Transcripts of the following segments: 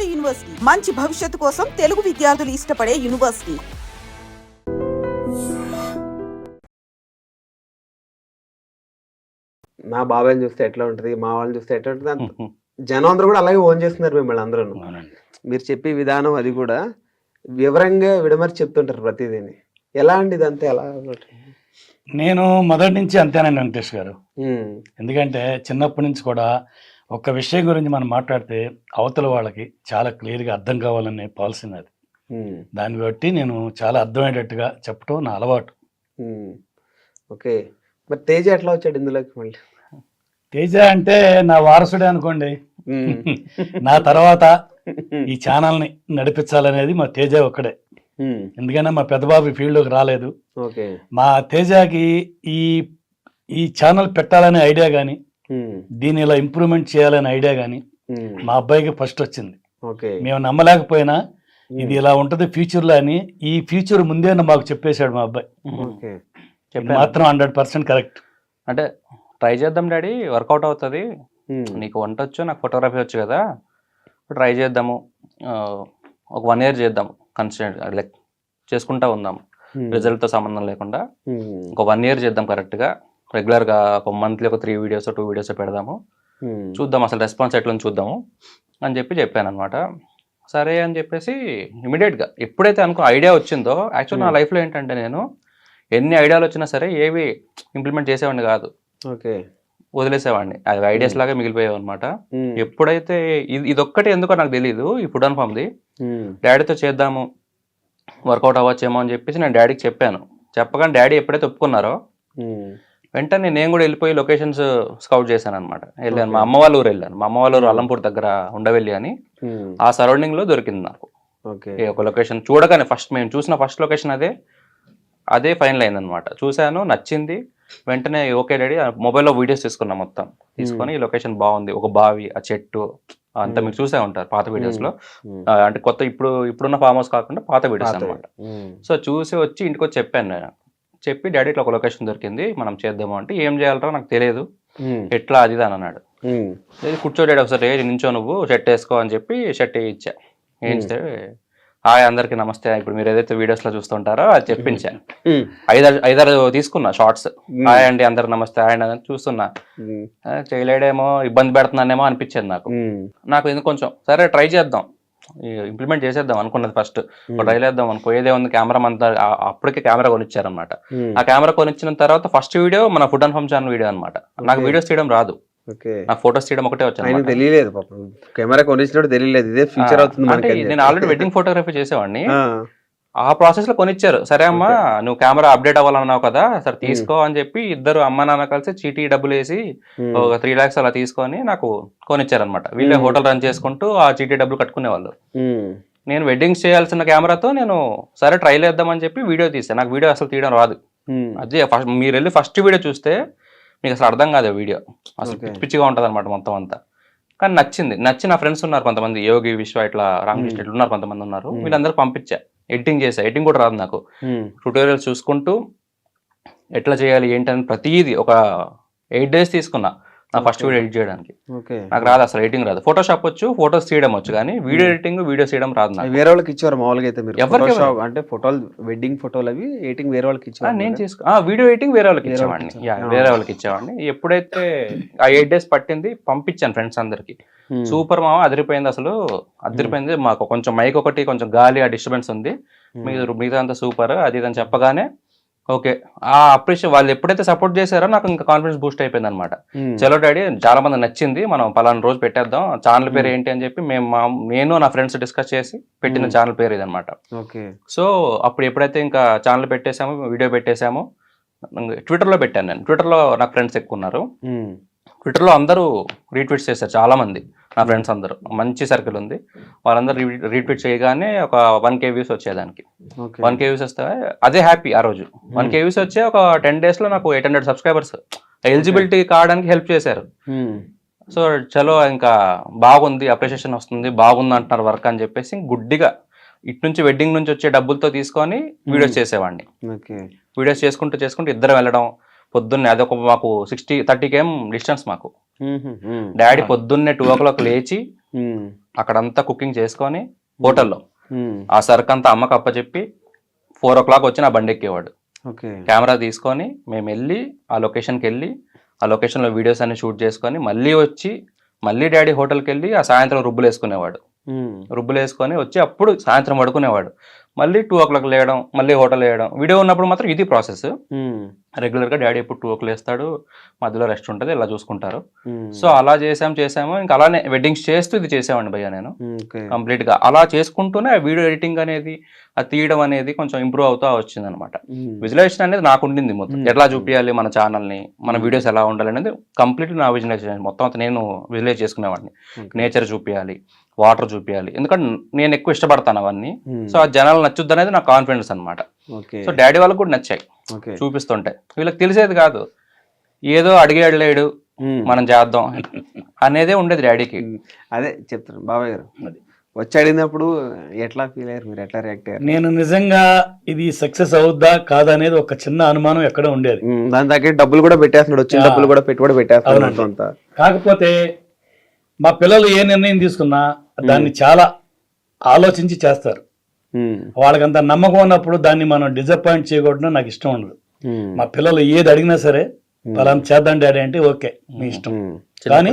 నాడు యూనివర్సిటీ మంచి భవిష్యత్తు కోసం తెలుగు విద్యార్థులు ఇష్టపడే యూనివర్సిటీ. నా బాబాయ్ని చూస్తే ఎట్లా ఉంటుంది, మా వాళ్ళని చూస్తే ఎట్లా ఉంటుంది, జనం అందరూ కూడా అలాగే ఓన్ చేస్తున్నారు మిమ్మల్ని అందరూ. మీరు చెప్పే విధానం అది కూడా వివరంగా విడమర్చి చెప్తుంటారు ప్రతిదీని. ఎలా అండి ఇదంతా? ఎలా? నేను మొదటి నుంచి అంతేనండి వెంకటేష్ గారు. ఎందుకంటే చిన్నప్పటి నుంచి కూడా ఒక విషయం గురించి మనం మాట్లాడితే అవతల వాళ్ళకి చాలా క్లియర్గా అర్థం కావాలనే పాలసీ అది. దాన్ని బట్టి నేను చాలా అర్థమయ్యేటట్టుగా చెప్పడం నా అలవాటు. ఓకే, మరి తేజ ఎట్లా వచ్చాడు ఇందులోకి? మళ్ళీ తేజ అంటే నా వారసుడే అనుకోండి. నా తర్వాత ఈ ఛానల్ని నడిపించాలనేది మా తేజ ఒక్కడే. ఎందుకంటే మా పెద్దబాబు ఫీల్డ్లోకి రాలేదు. మా తేజకి ఈ ఛానల్ పెట్టాలనే ఐడియా కానీ దీన్ని ఇలా ఇంప్రూవ్మెంట్ చేయాలనే ఐడియా కానీ మా అబ్బాయికి ఫస్ట్ వచ్చింది. మేము నమ్మలేకపోయినా ఇది ఇలా ఉంటుంది ఫ్యూచర్లో అని. ఈ ఫ్యూచర్ ముందే మాకు చెప్పేశాడు మా అబ్బాయి. మాత్రం 100% కరెక్ట్. అంటే ట్రై చేద్దాం డాడీ, వర్కౌట్ అవుతుంది, నీకు వంట వచ్చు, నాకు ఫోటోగ్రఫీ వచ్చు కదా, ట్రై చేద్దాము, ఒక 1 year చేద్దాం, కన్సిస్టెంట్ లైక్ చేసుకుంటా ఉందాం, రిజల్ట్తో సంబంధం లేకుండా ఒక 1 year చేద్దాం కరెక్ట్గా, రెగ్యులర్గా ఒక మంత్లీ ఒక 3 videos 2 videos పెడదాము, చూద్దాం అసలు రెస్పాన్స్ ఎట్లా చూద్దాము అని చెప్పాను అనమాట. సరే అని చెప్పేసి ఇమీడియట్గా ఎప్పుడైతే ఐడియా వచ్చిందో, యాక్చువల్ నా లైఫ్లో ఏంటంటే నేను ఎన్ని ఐడియాలు వచ్చినా సరే ఏవి ఇంప్లిమెంట్ చేసేవాడిని కాదు, వదిలేసేవాడిని. అది ఐడియాస్ లాగా మిగిలిపోయావు అనమాట. ఎప్పుడైతే ఇదొక్కటి ఎందుకో నాకు తెలియదు, ఈ ఫుడ్ అండ్ ఫామ్ది డాడీతో చేద్దాము, వర్కౌట్ అవ్వచ్చేమో అని చెప్పేసి నేను డాడీకి చెప్పాను. చెప్పగానే డాడీ ఎప్పుడైతే ఒప్పుకున్నారో వెంటనే నేను కూడా వెళ్ళిపోయి లొకేషన్స్ స్కౌట్ చేశాను అనమాట. వెళ్ళాను, మా అమ్మ వాళ్ళ ఊరు వెళ్ళాను. మా అమ్మ వాళ్ళ ఊరు అల్లంపూర్ దగ్గర ఉండవెల్లి అని, ఆ సరౌండింగ్ లో దొరికింది నాకు ఒక లొకేషన్. చూడగానే మేము చూసిన ఫస్ట్ లొకేషన్ అదే ఫైనల్ అయిందనమాట. చూశాను, నచ్చింది, వెంటనే ఓకే డాడీ మొబైల్లో వీడియోస్ తీసుకున్నాం, మొత్తం తీసుకొని ఈ లొకేషన్ బాగుంది, ఒక బావి, ఆ చెట్టు అంతా మీరు చూసే ఉంటారు పాత వీడియోస్ లో. అంటే కొత్త ఇప్పుడున్న ఫామ్ హౌస్ కాకుండా పాత వీడియోస్ అనమాట. సో చూసి వచ్చి ఇంటికి వచ్చి చెప్పాను నేను. చెప్పి డాడీ ఇట్లా ఒక లొకేషన్ దొరికింది, మనం చేద్దాము అంటే, ఏం చేయాలరా నాకు తెలియదు, ఎట్లా అది అని అన్నాడు. కూర్చో డాడీ ఒకసారి నించో, నువ్వు షర్ట్ వేసుకో అని చెప్పి షర్ట్ వేయించా. వేయించితే హాయ్ అందరికి నమస్తే, ఇప్పుడు మీరు ఏదైతే వీడియోస్ లో చూస్తుంటారో అది చెప్పించా. 5-6 తీసుకున్నా షార్ట్స్. హాయ్ అండి అందరికి నమస్తే, హాయ్ అండి చూస్తున్నా, చేయలేడేమో, ఇబ్బంది పెడుతున్నానేమో అనిపించేది నాకు ఎందుకు కొంచెం సరే ట్రై చేద్దాం, ఇంప్లిమెంట్ చేసేద్దాం అనుకున్నది. ఫస్ట్ ట్రై చేద్దాం అనుకోయేదే ఉంది. కెమెరా అంతా అప్పటికే కెమెరా కొనిచ్చారనమాట. ఆ కెమెరా కొనిచ్చిన తర్వాత ఫస్ట్ వీడియో మన food and home channel video అనమాట. నాకు వీడియోస్ తీయడం రాదు, నాకు ఫొటోస్ తీయడం ఒకటే వచ్చాను. తెలియలేదు కెమెరా కొనిచ్చినట్టు తెలియలేదు, ఇదే ఫీచర్ అవుతుంది. నేను ఆల్రెడీ వెడ్డింగ్ ఫోటోగ్రఫీ చేసేవాడిని. ఆ ప్రాసెస్ లో కొనిచ్చారు. సరే అమ్మా నువ్వు కెమెరా అప్డేట్ అవ్వాలన్నావు కదా, సరే తీసుకో అని చెప్పి ఇద్దరు అమ్మ నాన్న కలిసి చీటీ డబ్బులు వేసి ఒక 3 lakhs అలా తీసుకొని నాకు కొనిచ్చారు అనమాట. వీళ్ళే హోటల్ రన్ చేసుకుంటూ ఆ చీటీ డబ్బులు కట్టుకునేవాళ్ళు. నేను వెడ్డింగ్స్ చేయాల్సిన కెమెరాతో నేను సరే ట్రై చేద్దామని చెప్పి వీడియో తీసాను. నాకు వీడియో అసలు తీయడం రాదు. అదే మీరు వెళ్ళి ఫస్ట్ వీడియో చూస్తే మీకు అసలు అర్థం కాదు వీడియో, అసలు పిచ్చి పిచ్చిగా ఉంటుంది అనమాట మొత్తం అంతా. కానీ నచ్చి నా ఫ్రెండ్స్ ఉన్నారు కొంతమంది, యోగి, విశ్వ, ఇట్లా రామకృష్ణ ఇట్లా ఉన్నారు కొంతమంది ఉన్నారు. వీళ్ళందరూ పంపించా, ఎడిటింగ్ చేసా. ఎడిటింగ్ కూడా రాదు నాకు, ట్యూటోరియల్స్ చూసుకుంటూ ఎట్లా చేయాలి ఏంటి అని ప్రతిదీ ఒక 8 days తీసుకున్నా నా ఫస్ట్ వీడియో ఎడిట్ చేయడానికి. నాకు రాదు అసలు, ఎడిటింగ్ రాదు. ఫోటోషాప్ వచ్చు, ఫోటోస్ తీయడం వచ్చు, కానీ వీడియో ఎడిటింగ్ వీడియోస్ తీయడం రాదు నాకు. వేరే వాళ్ళకి ఇచ్చారు మామూలుగా అయితే మీరు? ఎవరికి అంటే ఫోటోలు, వెడ్డింగ్ ఫోటోలు అవి ఎడిటింగ్ వేరే వాళ్ళకి ఇచ్చారు? నేను వీడియో ఎడిటింగ్ వేరే వాళ్ళకి ఇచ్చేవాడిని. వేరే వాళ్ళకి ఇచ్చేవాడిని. ఎప్పుడైతే ఆ 8 days పట్టింది, పంపించాను ఫ్రెండ్స్ అందరికి. సూపర్ మామ, అదిరిపోయింది, అసలు అదిరిపోయింది. మాకు కొంచెం మైక్ ఒకటి కొంచెం గాలి, ఆ డిస్టర్బెన్స్ ఉంది, మిగతా అంతా సూపర్ అది అని చెప్పగానే ఓకే, ఆ అప్రిషియేట్ వాళ్ళు ఎప్పుడైతే సపోర్ట్ చేశారో నాకు ఇంకా కాన్ఫిడెన్స్ బూస్ట్ అయిపోయింది అనమాట. చలో డాడీ చాలా మంది నచ్చింది, మనం పలానా రోజు పెట్టేద్దాం, ఛానల్ పేరు ఏంటి అని చెప్పి నేను నా ఫ్రెండ్స్ డిస్కస్ చేసి పెట్టిన ఛానల్ పేరు ఇది అనమాట. సో అప్పుడు ఎప్పుడైతే ఇంకా ఛానల్ పెట్టేశామో, వీడియో పెట్టేశామో, ట్విట్టర్లో పెట్టాను నేను. ట్విట్టర్లో నాకు ఫ్రెండ్స్ ఎక్కువ ఉన్నారు. ట్విట్టర్లో అందరూ రీట్వీట్స్ చేశారు, చాలా మంది నా ఫ్రెండ్స్ అందరూ, మంచి సర్కిల్ ఉంది. వాళ్ళందరూ రీట్వీట్ చేయగానే ఒక 1K వ్యూస్ వచ్చేదానికి. 1K వ్యూస్ వస్తే అదే హ్యాపీ. ఆ రోజు 1K వ్యూస్ వచ్చే ఒక 10 days లో నాకు 800 subscribers ఎలిజిబిలిటీ కావడానికి హెల్ప్ చేశారు. సో చలో ఇంకా బాగుంది, అప్రిషియేషన్ వస్తుంది, బాగుంది అంటున్నారు వర్క్ అని చెప్పేసి గుడ్డిగా ఇటు నుంచి వెడ్డింగ్ నుంచి వచ్చే డబ్బులతో తీసుకొని వీడియోస్ చేసేవాడిని. వీడియోస్ చేసుకుంటూ ఇద్దరు వెళ్ళడం, పొద్దున్నే అదొక మాకు 30 km డిస్టెన్స్ మాకు. డాడీ పొద్దున్నే 2 o'clock లేచి అక్కడంతా కుకింగ్ చేసుకొని హోటల్లో ఆ సరుకు అంతా అమ్మకి అప్పచెప్పి 4 o'clock వచ్చి నా బండి ఎక్కేవాడు. కెమెరా తీసుకొని మేము వెళ్ళి ఆ లొకేషన్కి వెళ్ళి ఆ లొకేషన్లో వీడియోస్ అన్ని షూట్ చేసుకొని మళ్ళీ వచ్చి మళ్ళీ డాడీ హోటల్కి వెళ్ళి ఆ సాయంత్రం రుబ్బులు వేసుకునేవాడు. రుబ్బులు వేసుకొని వచ్చి అప్పుడు సాయంత్రం పడుకునేవాడు. మళ్ళీ 2 o'clock లేయడం, మళ్ళీ హోటల్ వేయడం. వీడియో ఉన్నప్పుడు మాత్రం ఇది ప్రాసెస్. రెగ్యులర్గా డాడీ ఎప్పుడు 2 o'clock వేస్తాడు, మధ్యలో రెస్ట్ ఉంటుంది, ఇలా చూసుకుంటారు. సో అలా చేసాము. ఇంకా అలానే వెడ్డింగ్స్ చేస్తూ ఇది చేసామండి భయ్య నేను కంప్లీట్ గా. అలా చేసుకుంటూనే ఆ వీడియో ఎడిటింగ్ అనేది, అది తీయడం అనేది కొంచెం ఇంప్రూవ్ అవుతా వచ్చింది అనమాట. విజువలైజేషన్ అనేది నాకు ఉండింది మొత్తం, ఎట్లా చూపించాలి మన ఛానల్ ని, మన వీడియోస్ ఎలా ఉండాలి అనేది కంప్లీట్ నా విజువలైజేషన్ మొత్తం అంతా నేను విజువలైజ్ చేసుకునేవాడిని. నేచర్ చూపించాలి, వాటర్ చూపించాలి, ఎందుకంటే నేను ఎక్కువ ఇష్టపడతాను అవన్నీ. సో ఆ జనాలు నచ్చుద్ది అనేది నాకు కాన్ఫిడెన్స్ అనమాట. సో డాడీ వాళ్ళకి కూడా నచ్చాయి చూపిస్తుంటే. వీళ్ళకి తెలిసేది కాదు, ఏదో అడిగేయలేడు మనం చేద్దాం అనేదే ఉండేది డాడీకి. అదే చెప్తాను బాబాయ్ గారు, వచ్చి అడిగినప్పుడు ఎట్లా ఫీల్ అయ్యారు మీరు, ఎట్లా రియాక్ట్ అయ్యారు? నేను నిజంగా ఇది సక్సెస్ అవుద్దా కాదా అనేది ఒక చిన్న అనుమానం ఎక్కడ ఉండేది. దాని దగ్గర డబ్బులు కూడా పెట్టేస్తున్నాడు, వచ్చిన డబ్బులు కూడా పెట్టుబడి పెట్టేస్తున్నాడు. కాకపోతే మా పిల్లలు ఏ నిర్ణయం తీసుకున్నా దాన్ని చాలా ఆలోచించి చేస్తారు. వాళ్ళకంత నమ్మకం ఉన్నప్పుడు దాన్ని మనం డిసప్పాయింట్ చేయకూడదు, నాకు ఇష్టం ఉండదు. మా పిల్లలు ఏది అడిగినా సరే పలానా చేద్దాం డాడీ అంటే ఓకే మీ ఇష్టం, కానీ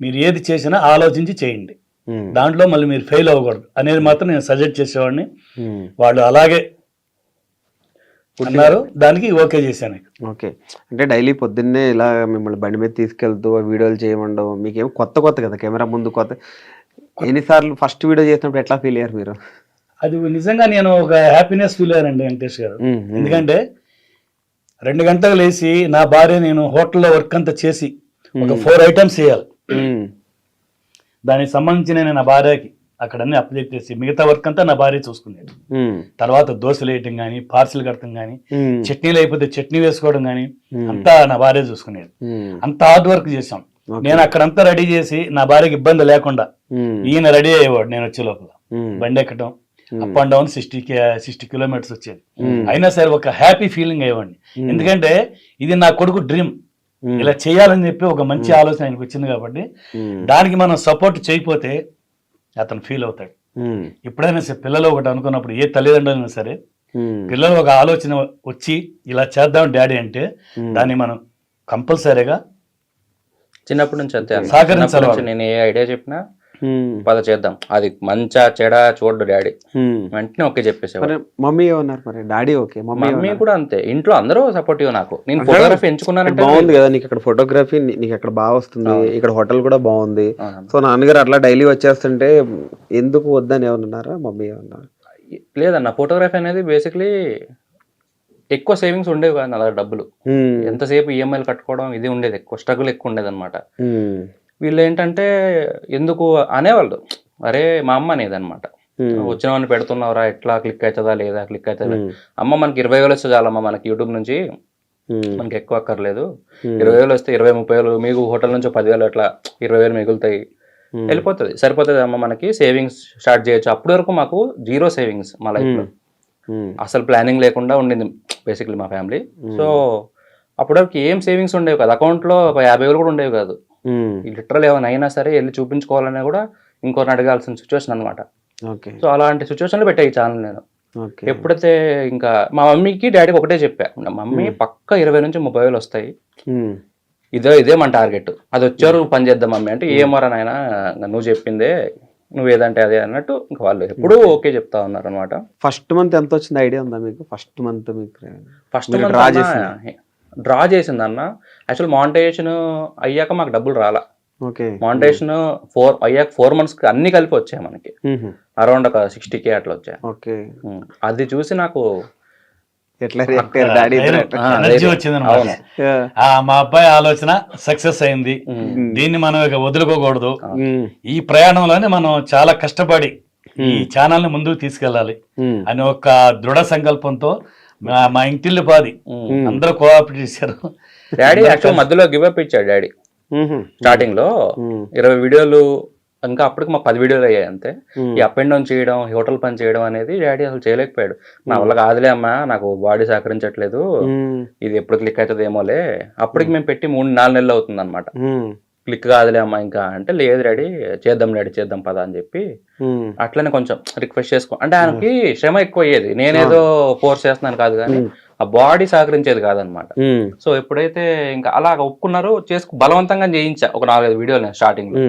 మీరు ఏది చేసినా ఆలోచించి చేయండి, దాంట్లో మళ్ళీ మీరు ఫెయిల్ అవ్వకూడదు అనేది మాత్రం నేను సజెస్ట్ చేసేవాడిని. వాళ్ళు అలాగే అన్నారు, దానికి ఓకే చేశాను. ఓకే, అంటే డైలీ పొద్దున్నే ఇలా మిమ్మల్ని బండి మీద తీసుకెళ్తూ వీడియోలు చేయమండవు, మీకేమో కొత్త కదా కెమెరా ముందు కొత్త. ఎన్నిసార్లు ఫస్ట్ వీడియో చేసినప్పుడు ఎట్లా ఫీల్ అయ్యారు మీరు? అది నిజంగా నేను ఒక హ్యాపీనెస్ ఫీల్ అయ్యానండి వెంకటేష్ గారు. ఎందుకంటే 2 గంటలు లేచి నా భార్య, నేను హోటల్లో వర్క్ అంతా చేసి ఒక 4 items చేయాలి. దానికి సంబంధించి నేను నా భార్యకి అక్కడ అన్ని అప్డేట్ చేసి మిగతా వర్క్ అంతా నా భార్య చూసుకునేది. తర్వాత దోశలు వేయటం కానీ, పార్సిల్ కడటం కానీ, చట్నీలు అయిపోతే చట్నీ వేసుకోవడం కానీ అంతా నా భార్య చూసుకునేది. అంత హార్డ్ వర్క్ చేసాం. నేను అక్కడంతా రెడీ చేసి నా భార్యకి ఇబ్బంది లేకుండా ఈయన రెడీ అయ్యేవాడు. నేను వచ్చే లోపల బండి ఎక్కడం, అప్ అండ్ డౌన్ 60 kilometers వచ్చేది. అయినా సరే ఒక హ్యాపీ ఫీలింగ్ అయ్యేవాడిని. ఎందుకంటే ఇది నా కొడుకు డ్రీమ్, ఇలా చేయాలని చెప్పి ఒక మంచి ఆలోచన ఆయనకు వచ్చింది కాబట్టి దానికి మనం సపోర్ట్ చేయకపోతే అతను ఫీల్ అవుతాడు. ఎప్పుడైనా సరే పిల్లలు ఒకటి అనుకున్నప్పుడు, ఏ తల్లిదండ్రులైనా సరే పిల్లలు ఒక ఆలోచన వచ్చి ఇలా చేద్దాం డాడీ అంటే దాన్ని మనం కంపల్సరీగా చిన్నప్పటి నుంచి అంతే సహకరించాలి. నేను ఏ ఐడియా చెప్పినా పద చేద్దాం, అది మంచా చెడా చూడు డాడీ వెంటనే ఓకే చెప్పేసేవాడు. మమ్మీ ఏమన్నారు మరి? డాడీ ఓకే, మమ్మీ కూడా అంతే. ఇంట్లో అందరూ సపోర్టివ్ నాకు. నేను ఫోటోగ్రఫీ ఎంచుకున్నానంటే బాగుంది కదా నీకు, అక్కడ ఫోటోగ్రఫీ నీకు అక్కడ బాగా వస్తుంది, ఇక్కడ హోటల్ కూడా బాగుంది. సో నాన్నగారు అట్లా డైలీ వచ్చేస్తుంటే ఎందుకు వద్దని ఏమన్నారా మమ్మీ? ఏమన్నారు? లేదన్న, ఫోటోగ్రఫీ అనేది బేసిక్లీ ఎక్కువ సేవింగ్స్ ఉండేవి కాదు నా దగ్గర, డబ్బులు ఎంతసేపు ఈఎంఐలు కట్టుకోవడం ఇది ఉండేది, ఎక్కువ స్ట్రగుల్ ఎక్కువ ఉండేది అనమాట. వీళ్ళు ఏంటంటే ఎందుకు అనేవాళ్ళు, అరే మా అమ్మ అనేది అనమాట, వచ్చిన వాడిని పెడుతున్నావురా, ఎట్లా క్లిక్ అవుతుందా లేదా, క్లిక్ అవుతుందా, అమ్మ మనకి 20,000 వస్తే చాలమ్మా మనకి యూట్యూబ్ నుంచి, మనకి ఎక్కువ అక్కర్లేదు, 20,000 వస్తే 20-30,000 మీకు హోటల్ నుంచి 10,000 అట్లా 20,000 మిగులుతాయి, వెళ్ళిపోతుంది, సరిపోతుంది అమ్మ మనకి, సేవింగ్స్ స్టార్ట్ చేయొచ్చు. అప్పటి వరకు మాకు 0 సేవింగ్స్ మా లైఫ్లో, అసలు ప్లానింగ్ లేకుండా ఉండింది బేసిక్లీ మా ఫ్యామిలీ. సో అప్పటివరకు ఏం సేవింగ్స్ ఉండేవి కాదు, అకౌంట్లో 50,000 కూడా ఉండేవి కాదు. లిటరల్ ఏమైనా అయినా సరే వెళ్ళి చూపించుకోవాలన్నా కూడా ఇంకోరిని అడగాల్సిన సిచ్యువేషన్ అనమాట. సో అలాంటి సిచ్యువేషన్లో పెట్టా ఈ ఛానల్ నేను. ఎప్పుడైతే ఇంకా మా మమ్మీకి డాడీకి ఒకటే చెప్పా, మమ్మీ పక్క 20,000-30,000 వస్తాయి, ఇదే మన టార్గెట్, అది వచ్చారు పని చేద్దాం మమ్మీ అంటే, ఏమరా నాయన నువ్వు చెప్పిందే, నువ్వేదంటే అదే అన్నట్టు ఇంకా వాళ్ళు ఎప్పుడూ ఓకే చెప్తా ఉన్నారు అనమాట. ఫస్ట్ మంత్ ఎంత వచ్చింది ఐడియా ఉందా మీకు? ఫస్ట్ మంత్ డ్రా చేసింది అన్న. యాక్చువల్ మానిటైజేషన్ అయ్యాక మాకు డబ్బులు రాలా. మానిటైజేషన్ 4 months అన్ని కలిపి వచ్చాయి మనకి, అరౌండ్ ఒక 60K అట్లా వచ్చాయి. అది చూసి నాకు మా అబ్బాయి ఆలోచన సక్సెస్ అయింది, దీన్ని మనం ఇక వదులుకోకూడదు, ఈ ప్రయాణంలోనే మనం చాలా కష్టపడి ఈ ఛానల్ ని ముందుకు తీసుకెళ్ళాలి అని ఒక దృఢ సంకల్పంతో మా ఇంటిల్లి పాది అందరూ కోఆపరేట్ చేశారు. డాడీ యాక్చువల్ మధ్యలో గివ్ అప్ ఇచ్చాడు డాడీ స్టార్టింగ్ లో 20 వీడియోలు, ఇంకా అప్పటికి మాకు 10 వీడియోలు అయ్యాయి అంతే. ఈ అప్ అండ్ డౌన్ చేయడం, హోటల్ పని చేయడం అనేది డాడీ అసలు చేయలేకపోయాడు. నా వల్ల కాదులే అమ్మా, నాకు బాడీ సహకరించట్లేదు, ఇది ఎప్పుడు క్లిక్ అవుతుంది ఏమోలే. అప్పటికి మేము పెట్టి 3-4 నెలలు అవుతుంది అనమాట. క్లిక్ కాదులే అమ్మా ఇంకా అంటే, లేదు డాడీ చేద్దాం పదా అని చెప్పి అట్లనే కొంచెం రిక్వెస్ట్ చేసుకో అంటే ఆయనకి శ్రమ ఎక్కువ అయ్యేది, నేనేదో ఫోర్స్ చేస్తున్నాను కాదు కానీ ఆ బాడీ సహకరించేది కాదనమాట. సో ఎప్పుడైతే ఇంకా అలా ఒప్పుకున్నారో బలవంతంగా చేయించా ఒక 4-5 వీడియోలు స్టార్టింగ్ లో.